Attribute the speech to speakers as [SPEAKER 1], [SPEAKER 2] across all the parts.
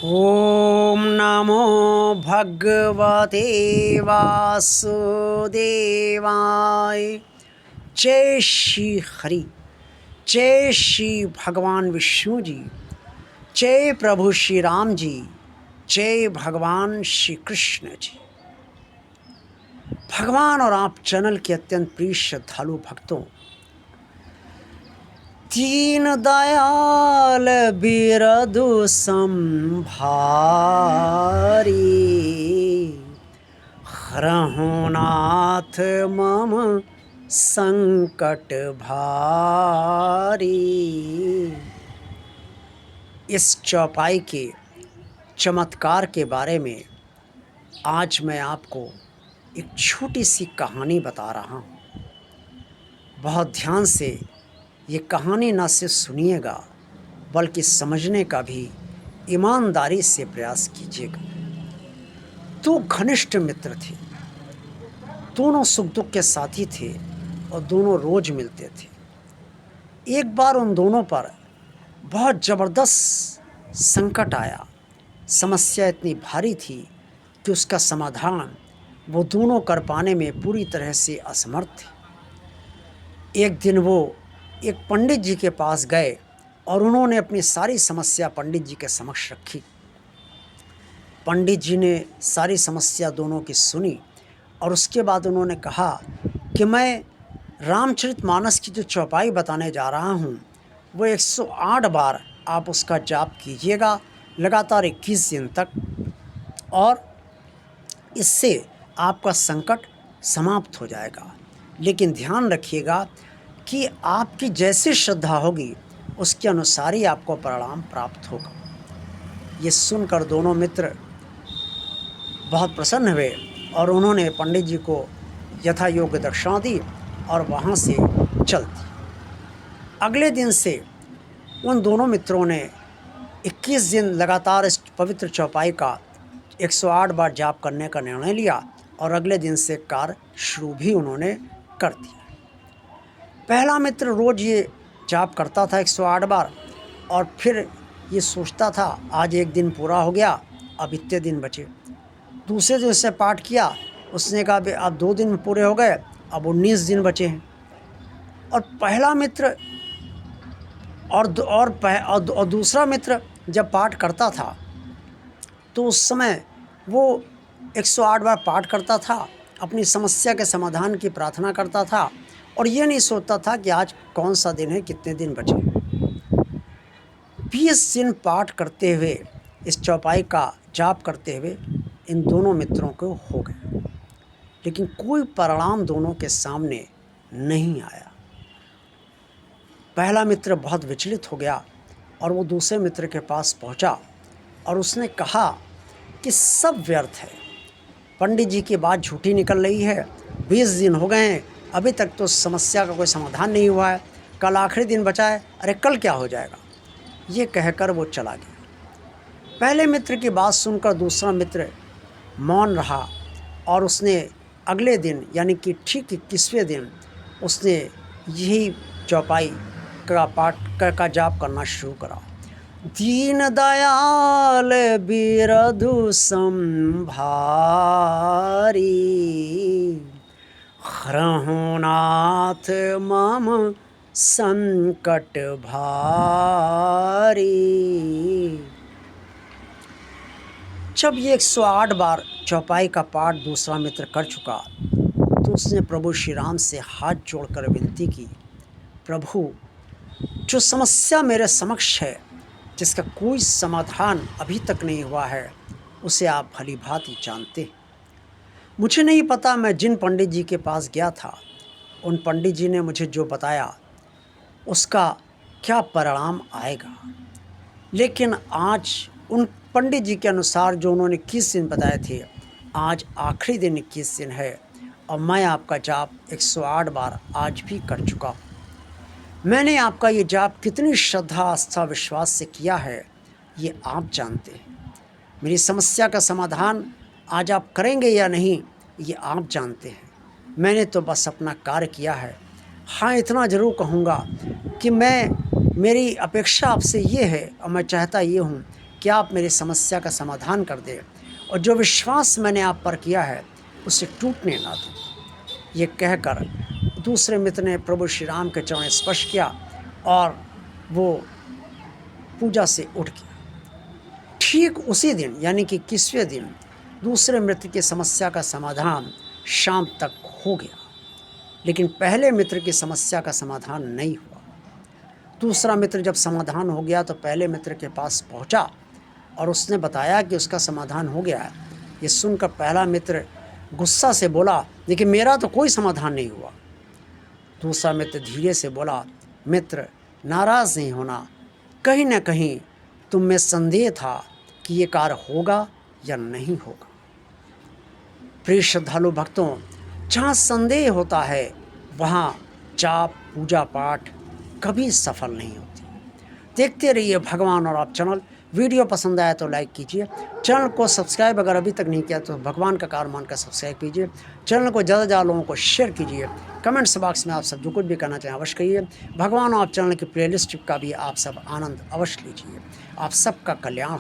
[SPEAKER 1] ॐ नमो भगवते वासुदेवाय। जय श्री हरि, जय श्री भगवान विष्णु जी, जय प्रभु श्री राम जी, जय भगवान श्री कृष्ण जी। भगवान और आप चैनल के अत्यंत प्रिय श्रद्धालु भक्तों, दीन दयाल बिरदु संभारी, हरहु नाथ मम संकट भारी। इस चौपाई के चमत्कार के बारे में आज मैं आपको एक छोटी सी कहानी बता रहा हूँ। बहुत ध्यान से ये कहानी न सिर्फ सुनिएगा बल्कि समझने का भी ईमानदारी से प्रयास कीजिएगा। दो घनिष्ठ मित्र थे, दोनों सुख दुख के साथी थे और दोनों रोज मिलते थे। एक बार उन दोनों पर बहुत ज़बरदस्त संकट आया। समस्या इतनी भारी थी कि उसका समाधान वो दोनों कर पाने में पूरी तरह से असमर्थ थे। एक दिन वो एक पंडित जी के पास गए और उन्होंने अपनी सारी समस्या पंडित जी के समक्ष रखी। पंडित जी ने सारी समस्या दोनों की सुनी और उसके बाद उन्होंने कहा कि मैं रामचरितमानस की जो चौपाई बताने जा रहा हूँ वो 108 बार आप उसका जाप कीजिएगा लगातार 21 दिन तक, और इससे आपका संकट समाप्त हो जाएगा। लेकिन ध्यान रखिएगा कि आपकी जैसी श्रद्धा होगी उसके अनुसार ही आपको परिणाम प्राप्त होगा। ये सुनकर दोनों मित्र बहुत प्रसन्न हुए और उन्होंने पंडित जी को यथा योग्य दक्षिणा दी और वहाँ से चल दी। अगले दिन से उन दोनों मित्रों ने 21 दिन लगातार इस पवित्र चौपाई का 108 बार जाप करने का निर्णय लिया और अगले दिन से कार्य शुरू भी उन्होंने कर दिया। पहला मित्र रोज़ ये जाप करता था 108 बार और फिर ये सोचता था आज एक दिन पूरा हो गया, अब इतने दिन बचे। दूसरे दिन से पाठ किया, उसने कहा अब 2 दिन पूरे हो गए, अब 19 दिन बचे हैं। और पहला मित्र और दूसरा मित्र जब पाठ करता था तो उस समय वो 108 बार पाठ करता था, अपनी समस्या के समाधान की प्रार्थना करता था और ये नहीं सोचता था कि आज कौन सा दिन है, कितने दिन बचे। 20 दिन पाठ करते हुए, इस चौपाई का जाप करते हुए इन दोनों मित्रों को हो गए, लेकिन कोई परिणाम दोनों के सामने नहीं आया। पहला मित्र बहुत विचलित हो गया और वो दूसरे मित्र के पास पहुंचा और उसने कहा कि सब व्यर्थ है, पंडित जी की बात झूठी निकल रही है, 20 दिन हो गए हैं, अभी तक तो समस्या का कोई समाधान नहीं हुआ है, कल आखिरी दिन बचा है, अरे कल क्या हो जाएगा। ये कहकर वो चला गया। पहले मित्र की बात सुनकर दूसरा मित्र मौन रहा और उसने अगले दिन यानी कि ठीक 21वें दिन उसने यही चौपाई का पाठ का जाप करना शुरू करा। दीन दयाल बिरधु संभारी, हरहु नाथ मम संकट भारी। जब ये 108 बार चौपाई का पाठ दूसरा मित्र कर चुका तो उसने प्रभु श्री राम से हाथ जोड़कर विनती की, प्रभु जो समस्या मेरे समक्ष है, जिसका कोई समाधान अभी तक नहीं हुआ है, उसे आप भली भांति जानते हैं। मुझे नहीं पता मैं जिन पंडित जी के पास गया था उन पंडित जी ने मुझे जो बताया उसका क्या परिणाम आएगा, लेकिन आज उन पंडित जी के अनुसार जो उन्होंने 21 दिन बताए थे, आज आखिरी दिन 21 दिन है और मैं आपका जाप 108 बार आज भी कर चुका हूँ। मैंने आपका ये जाप कितनी श्रद्धा आस्था विश्वास से किया है ये आप जानते हैं। मेरी समस्या का समाधान आज आप करेंगे या नहीं ये आप जानते हैं। मैंने तो बस अपना कार्य किया है। हाँ, इतना ज़रूर कहूँगा कि मेरी अपेक्षा आपसे ये है और मैं चाहता ये हूँ क्या आप मेरी समस्या का समाधान कर दें और जो विश्वास मैंने आप पर किया है उसे टूटने ना दें। ये कहकर दूसरे मित्र ने प्रभु श्री राम के चरण स्पर्श किया और वो पूजा से उठ गया। ठीक उसी दिन यानी कि 21वें दिन दूसरे मित्र की समस्या का समाधान शाम तक हो गया, लेकिन पहले मित्र की समस्या का समाधान नहीं हुआ। दूसरा मित्र जब समाधान हो गया तो पहले मित्र के पास पहुंचा और उसने बताया कि उसका समाधान हो गया है। ये सुनकर पहला मित्र गुस्सा से बोला, लेकिन मेरा तो कोई समाधान नहीं हुआ। दूसरा मित्र धीरे से बोला, मित्र नाराज़ नहीं होना, कहीं ना कहीं तुम में संदेह था कि ये कार्य होगा या नहीं होगा। प्रिय श्रद्धालु भक्तों, जहाँ संदेह होता है वहाँ जाप पूजा पाठ कभी सफल नहीं होती। देखते रहिए भगवान और आप चैनल। वीडियो पसंद आया तो लाइक कीजिए, चैनल को सब्सक्राइब अगर अभी तक नहीं किया तो भगवान का कार्य मानकर सब्सक्राइब कीजिए, चैनल को ज़्यादा ज़्यादा लोगों को शेयर कीजिए। कमेंट्स बॉक्स में आप सब जो कुछ भी करना चाहें अवश्य कहिए। भगवान और आप चैनल की प्लेलिस्ट का भी आप सब आनंद अवश्य लीजिए। आप सबका कल्याण हो।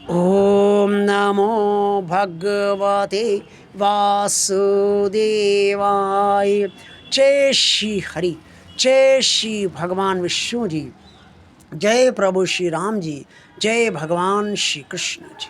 [SPEAKER 1] ओम नमो भगवते वासुदेवाय। जय श्री हरि, जय श्री भगवान विष्णु जी, जय प्रभु श्री राम जी, जय भगवान श्री कृष्ण जी।